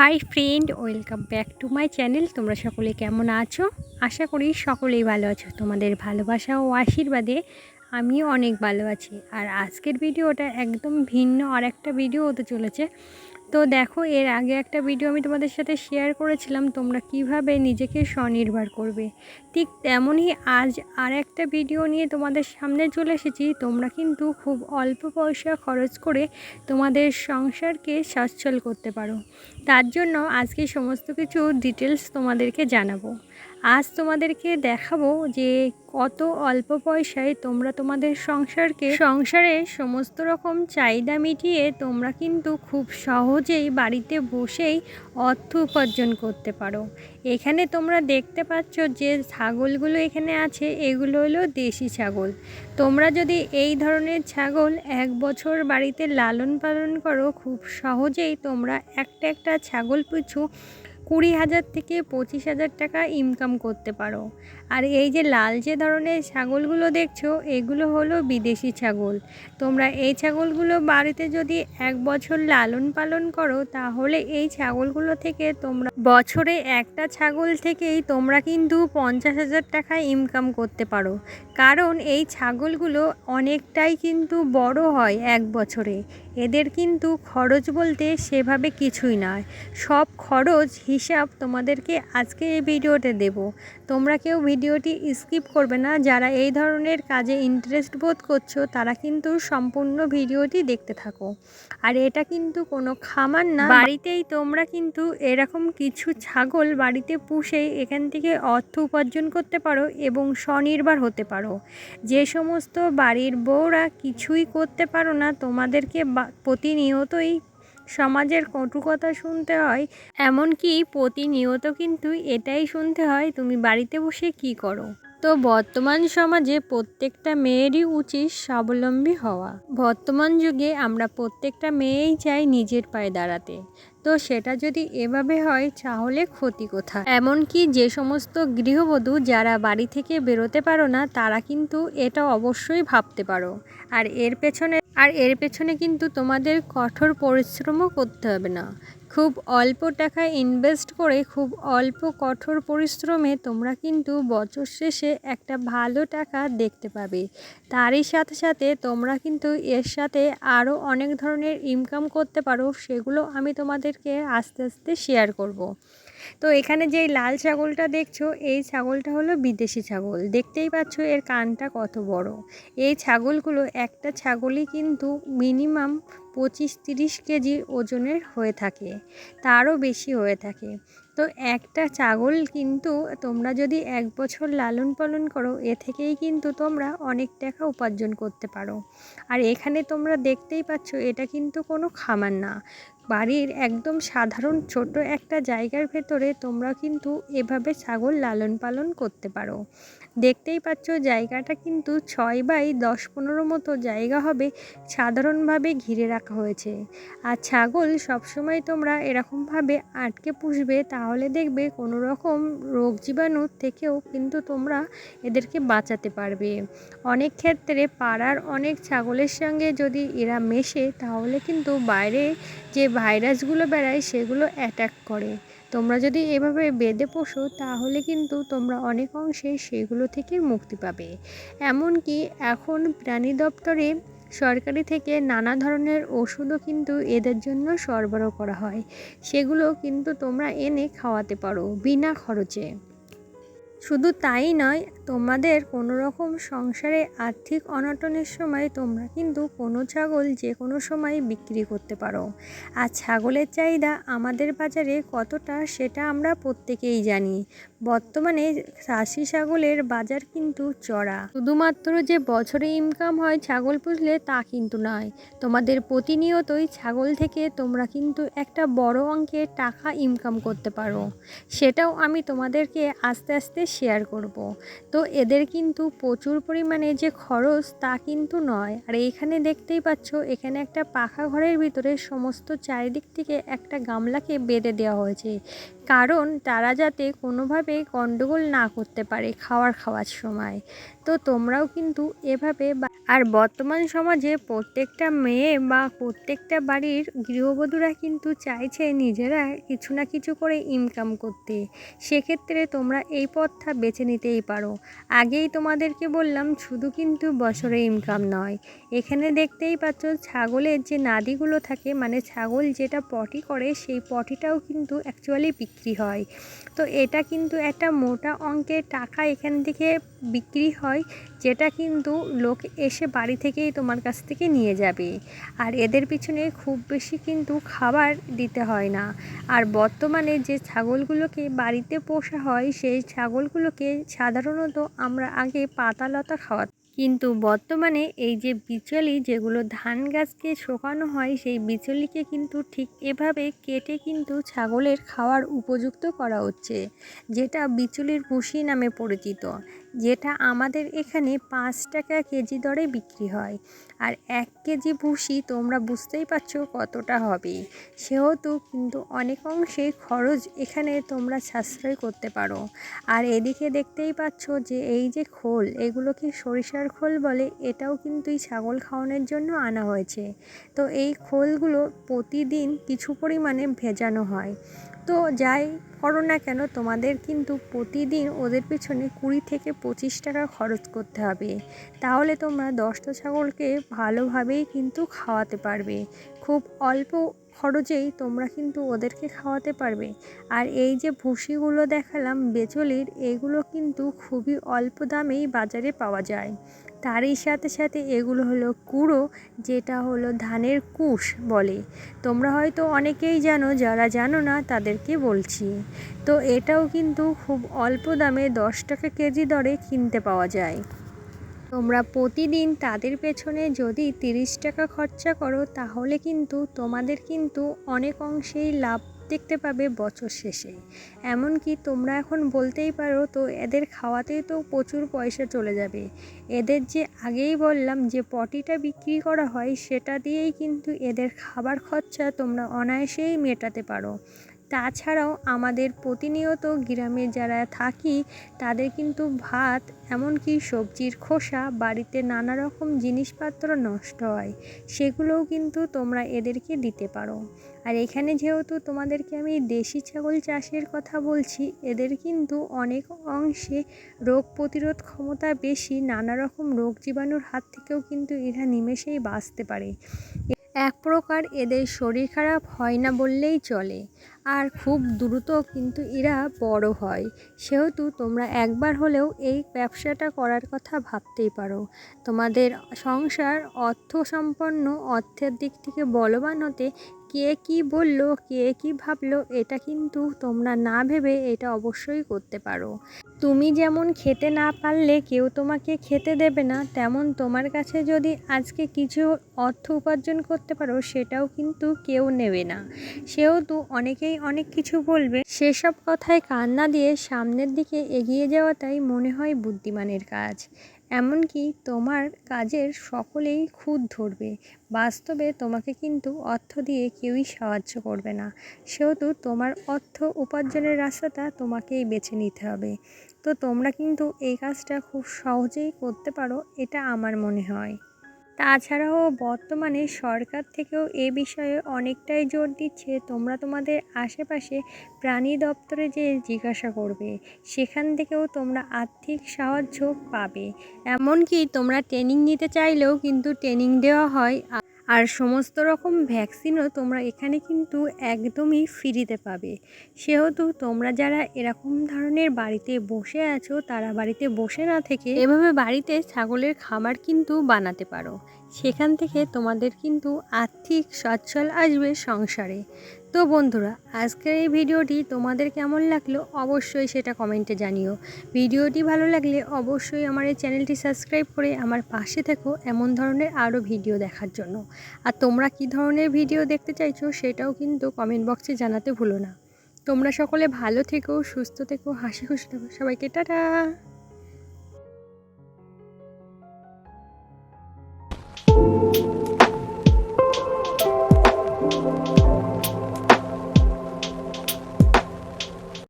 Hi friend, welcome back to my channel. তোমরা সকলে কেমন আছো? আশা করি সকলেই ভালো আছো। তোমাদের ভালোবাসা ও আশীর্বাদে আমিও অনেক ভালো আছি। আর আজকের ভিডিওটা একদম ভিন্ন আর একটা ভিডিও হতে চলেছে। তো দেখো, এর আগে একটা ভিডিও আমি তোমাদের সাথে শেয়ার করেছিলাম তোমরা কিভাবে নিজেকে স্বনির্ভর করবে। ঠিক তেমনই আজ আর একটা ভিডিও নিয়ে তোমাদের সামনে চলে এসেছি। তোমরা কিন্তু খুব অল্প পয়সা খরচ করে তোমাদের সংসারকে সচ্ছল করতে পারো। তার জন্য আজকে সমস্ত কিছু ডিটেলস তোমাদেরকে জানাবো। আজ তোমাদেরকে দেখাবো যে কত অল্প পয়সায় তোমরা তোমাদের সংসারে সমস্ত রকম চাহিদা মিটিয়ে তোমরা কিন্তু খুব সহজেই বাড়িতে বসেই অর্থ উপার্জন করতে পারো। এখানে তোমরা দেখতে পাচ্ছ যে ছাগলগুলো এখানে আছে, এগুলো হলো দেশি ছাগল। তোমরা যদি এই ধরনের ছাগল 1 বছর বাড়িতে লালন পালন করো, খুব সহজেই তোমরা একটা ছাগল পিছু 20,000 থেকে 25,000 টাকা ইনকাম করতে পারো। আর এই যে লাল যে ধরনের ছাগলগুলো দেখছো, এগুলো হলো বিদেশি ছাগল। তোমরা এই ছাগলগুলো বাড়িতে যদি 1 বছর লালন পালন করো, তাহলে এই ছাগলগুলো থেকে তোমরা বছরে একটা ছাগল থেকেই তোমরা কিন্তু 50,000 টাকা ইনকাম করতে পারো। কারণ এই ছাগলগুলো অনেকটাই কিন্তু বড় হয় 1 বছরে। এদের কিন্তু খরচ বলতে সেভাবে কিছুই নয়। সব খরচ হিসাব তোমাদেরকে আজকে এই ভিডিওতে দেব। তোমরা কেউ ভিডিওটি স্কিপ করবে না। যারা এই ধরনের কাজে ইন্টারেস্ট বোধ করছো, তারা কিন্তু সম্পূর্ণ ভিডিওটি দেখতে থাকো। আর এটা কিন্তু কোনো খামার না, বাড়িতেই তোমরা কিন্তু এরকম কিছু ছাগল বাড়িতে পুষেই এখান থেকে অর্থ উপার্জন করতে পারো এবং স্বনির্ভর হতে পারো। যে সমস্ত বাড়ির বউরা কিছুই করতে পারো না, তোমাদেরকে প্রতিনিয়তই সমাজের কটু কথা শুনতে হয়, এমনকি প্রতিনিয়ত কিন্তু এটাই শুনতে হয় তুমি বাড়িতে বসে কি করো। তো বর্তমান সমাজে প্রত্যেকটা মেয়েরই উচিত স্বাবলম্বী হওয়া। বর্তমান যুগে আমরা প্রত্যেকটা মেয়েই চাই নিজের পায়ে দাঁড়াতে। তো সেটা যদি এভাবে হয়, তাহলে ক্ষতি কোথায়? এমনকি যে সমস্ত গৃহবধূ যারা বাড়ি থেকে বেরোতে পারো না, তারা কিন্তু এটা অবশ্যই ভাবতে পারো। আর এর পেছনে কিন্তু তোমাদের কঠোর পরিশ্রমও করতে হবে না। খুব অল্প টাকা ইনভেস্ট করে খুব অল্প কঠোর পরিশ্রমে তোমরা কিন্তু বছর শেষে একটা ভালো টাকা দেখতে পাবে। তারই সাথে সাথে তোমরা কিন্তু এর সাথে আরও অনেক ধরনের ইনকাম করতে পারো। সেগুলো আমি তোমাদেরকে আস্তে আস্তে শেয়ার করব। তো এখানে যেই লাল ছাগলটা দেখছো, এই ছাগলটা হলো বিদেশি ছাগল। দেখতেই পাচ্ছ এর কানটা কত বড়। এই ছাগলগুলো একটা ছাগলই কিন্তু মিনিমাম 25-30 কেজি ওজনের হয়ে থাকে, তারও বেশি হয়ে থাকে। তো একটা ছাগল কিন্তু তোমরা যদি 1 বছর লালন পালন করো, এ থেকেই কিন্তু তোমরা অনেক টাকা উপার্জন করতে পারো। আর এখানে তোমরা দেখতেই পাচ্ছ এটা কিন্তু কোনো খামার না, বাড়ির একদম সাধারণ ছোট একটা জায়গার ভেতরে তোমরা কিন্তু এভাবে ছাগল লালন পালন করতে পারো। দেখতেই পাচ্ছ জায়গাটা কিন্তু 6x10-15 মতো জায়গা হবে, সাধারণভাবে ঘিরে রাখা হয়েছে। আর ছাগল সবসময় তোমরা এরকমভাবে আটকে পুষবে, তাহলে দেখবে কোনো রকম রোগ জীবাণুর থেকেও কিন্তু তোমরা এদেরকে বাঁচাতে পারবে। অনেক ক্ষেত্রে পাড়ার অনেক ছাগলের সঙ্গে যদি এরা মেশে, তাহলে কিন্তু বাইরে যে ভাইরাসগুলো বেড়ায় সেগুলো অ্যাটাক করে। তোমরা যদি এভাবে বেঁধে পোষো, তাহলে কিন্তু তোমরা অনেক অংশে সেগুলো থেকে মুক্তি পাবে। এমনকি এখন প্রাণী দপ্তরে সরকারি থেকে নানা ধরনের ওষুধও কিন্তু এদের জন্য সরবরাহ করা হয়। সেগুলো কিন্তু তোমরা এনে খাওয়াতে পারো বিনা খরচে। শুধু তাই নয়, তোমাদের কোনো রকম সংসারে আর্থিক অনটনের সময় তোমরা কিন্তু কোনো ছাগল যে কোনো সময় বিক্রি করতে পারো। আর ছাগলের চাহিদা আমাদের বাজারে কতটা, সেটা আমরা প্রত্যেকেই জানি। বর্তমানে খাসি ছাগলের বাজার কিন্তু চড়া। শুধুমাত্র যে বছরে ইনকাম হয় ছাগল পুষলে তা কিন্তু নয়, তোমাদের প্রতিনিয়তই ছাগল থেকে তোমরা কিন্তু একটা বড় অঙ্কের টাকা ইনকাম করতে পারো। সেটাও আমি তোমাদেরকে আস্তে আস্তে শেয়ার করব। তো এদের কিন্তু প্রচুর পরিমাণে যে খরচ তা কিন্তু নয়। আর এইখানে দেখতেই পাচ্ছ, এখানে একটা পাখা ঘরের ভিতরে সমস্ত চারিদিক থেকে একটা গামলাকে বেঁধে দেওয়া হয়েছে, কারণ তারা যাতে কোনোভাবে গণ্ডগোল না করতে পারে খাওয়ার সময়। তো তোমরাও কিন্তু এভাবে আর বর্তমান সমাজে প্রত্যেকটা মেয়ে বা প্রত্যেকটা বাড়ির গৃহবধূরা কিন্তু চাইছে নিজেরা কিছু না কিছু করে ইনকাম করতে। সেক্ষেত্রে তোমরা এই পথটা বেছে নিতেই পারো। আগেই তোমাদেরকে বললাম, শুধু কিন্তু বছরে ইনকাম নয়, এখানে দেখতেই পাচ্ছ ছাগলের যে নাদিগুলো থাকে, মানে ছাগল যেটা পটি করে সেই পটিটাও কিন্তু অ্যাকচুয়ালি বিক্রি হয়। তো এটা কিন্তু একটা মোটা অঙ্কের টাকা এখান থেকে বিক্রি হয়, যেটা কিন্তু লোক এসে বাড়ি থেকেই তোমার কাছ থেকে নিয়ে যাবে। আর এদের পিছনে খুব বেশি কিন্তু খাবার দিতে হয় না। আর বর্তমানে যে ছাগলগুলোকে বাড়িতে পোষা হয় সেই ছাগলগুলোকে সাধারণত আমরা আগে পাতা লতা খাওয়াতাম, কিন্তু বর্তমানে এই যে বিচুলি, যেগুলো ধান গাছকে শোকানো হয়, সেই বিচুলিকে কিন্তু ঠিক এভাবে কেটে কিন্তু ছাগলের খাওয়ার উপযুক্ত করা হচ্ছে, যেটা বিচুলির ভুসি নামে পরিচিত, যেটা আমাদের এখানে 5 টাকা কেজি দরে বিক্রি হয়। আর 1 কেজি ভুসি তোমরা বুঝতেই পারছো কতটা হবে। সেহেতু কিন্তু অনেক অংশে খরচ এখানে তোমরা সাশ্রয় করতে পারো। আর এদিকে দেখতেই পাচ্ছ যে এই যে খোল, এগুলোকে সরিষার খোল বলে, এটাও কিন্তু এই ছাগল খাওয়ানোর জন্য আনা হয়েছে। তো এই খোলগুলো প্রতিদিন কিছু পরিমাণে ভেজানো হয়। তো যাই করো না কেন, তোমাদের কিন্তু প্রতিদিন ওদের পিছনে 20 থেকে 25 টাকা খরচ করতে হবে। তাহলে তোমরা 10টা ছাগলকে ভালোভাবেই কিন্তু খাওয়াতে পারবে। খুব অল্প খরচেই তোমরা কিন্তু ওদেরকে খাওয়াতে পারবে। আর এই যে ভুসিগুলো দেখালাম বেচলির, এগুলো কিন্তু খুবই অল্প দামেই বাজারে পাওয়া যায়। তারই সাথে সাথে এগুলো হলো কুড়ো, যেটা হলো ধানের কুশ বলে। তোমরা হয়তো অনেকেই জানো, যারা জানো না তাদেরকে বলছি। তো এটাও কিন্তু খুব অল্প দামে 10 টাকা কেজি দরে কিনতে পাওয়া যায়। তোমরা প্রতিদিন তাদের পেছনে যদি 30 টাকা খরচা করো, তাহলে কিন্তু তোমাদের কিন্তু অনেক অংশেই লাভ দেখতে পাবে বছর শেষে। এমনকি তোমরা এখন বলতেই পারো, তো এদের খাওয়াতেই তো প্রচুর পয়সা চলে যাবে। এদের যে আগেই বললাম যে পটিটা বিক্রি করা হয়, সেটা দিয়েই কিন্তু এদের খাবার খরচা তোমরা অনায়াসেই মেটাতে পারো। তাছাড়াও আমাদের প্রতিনিয়ত গ্রামে যারা থাকি, তাদের কিন্তু ভাত, এমনকি সবজির খোসা, বাড়িতে নানা রকম জিনিসপত্র নষ্ট হয়, সেগুলোও কিন্তু তোমরা এদেরকে দিতে পারো। আর এখানে যেহেতু তোমাদেরকে আমি দেশি ছাগল চাষের কথা বলছি, এদের কিন্তু অনেক অংশে রোগ প্রতিরোধ ক্ষমতা বেশি, নানা রকম রোগ জীবাণুর হাত থেকেও কিন্তু এরা নিমেষেই বাঁচতে পারে। এক প্রকার এদের শরীর খারাপ হয় না বললেই চলে। আর খুব দ্রুত কিন্তু এরা বড় হয়। সেহেতু তোমরা একবার হলেও এই ব্যবসাটা করার কথা ভাবতেই পারো। তোমাদের সংসার অর্থসম্পন্ন, অর্থের দিক থেকে বলবান হতে কে কি বলল, কে কি ভাবলো, এটা কিন্তু তোমরা না ভেবে এটা অবশ্যই করতে পারো। তুমি যেমন খেতে না পারলে কেউ তোমাকে খেতে দেবে না, তেমন তোমার কাছে যদি আজকে কিছু অর্থ উপার্জন করতে পারো, সেটাও কিন্তু কেউ নেবে না। সেহেতু অনেকেই অনেক কিছু বলবে, সেসব কথায় কান না দিয়ে সামনের দিকে এগিয়ে যাওয়াটাই মনে হয় বুদ্ধিমানের কাজ। এমনকি তোমার কাজের সকলেই খুঁত ধরবে। বাস্তবে তোমাকে কিন্তু অর্থ দিয়ে কেউই সাহায্য করবে না। সেহেতু তোমার অর্থ উপার্জনের রাস্তাটা তোমাকেই বেছে নিতে হবে। তো তোমরা কিন্তু এই কাজটা খুব সহজেই করতে পারো, এটা আমার মনে হয়। তাছাড়াও বর্তমানে সরকার থেকেও এ বিষয়ে অনেকটাই জোর দিচ্ছে। তোমরা তোমাদের আশেপাশে প্রাণী দপ্তরে যে জিজ্ঞাসা করবে, সেখান থেকেও তোমরা আর্থিক সাহায্য পাবে। এমনকি তোমরা ট্রেনিং নিতে চাইলেও কিন্তু ট্রেনিং দেওয়া হয়। আর সমস্ত রকম ভ্যাকসিনও তোমরা এখানে কিন্তু একদমই ফ্রিতে পাবে। সেহেতু তোমরা যারা এরকম ধরনের বাড়িতে বসে আছো, তারা বাড়িতে বসে না থেকে এভাবে বাড়িতে ছাগলের খাবার কিন্তু বানাতে পারো। সেখান থেকে তোমাদের কিন্তু আর্থিক সচ্ছল আসবে সংসারে। তো বন্ধুরা, আজকের এই ভিডিওটি তোমাদের কেমন লাগলো অবশ্যই সেটা কমেন্টে জানিও। ভিডিওটি ভালো লাগলে অবশ্যই আমার এই চ্যানেলটি সাবস্ক্রাইব করে আমার পাশে থেকো এমন ধরনের আরও ভিডিও দেখার জন্য। আর তোমরা কী ধরনের ভিডিও দেখতে চাইছো সেটাও কিন্তু কমেন্ট বক্সে জানাতে ভুলো না। তোমরা সকলে ভালো থেকো, সুস্থ থেকো, হাসি খুশি থেকো। সবাইকে টাটা।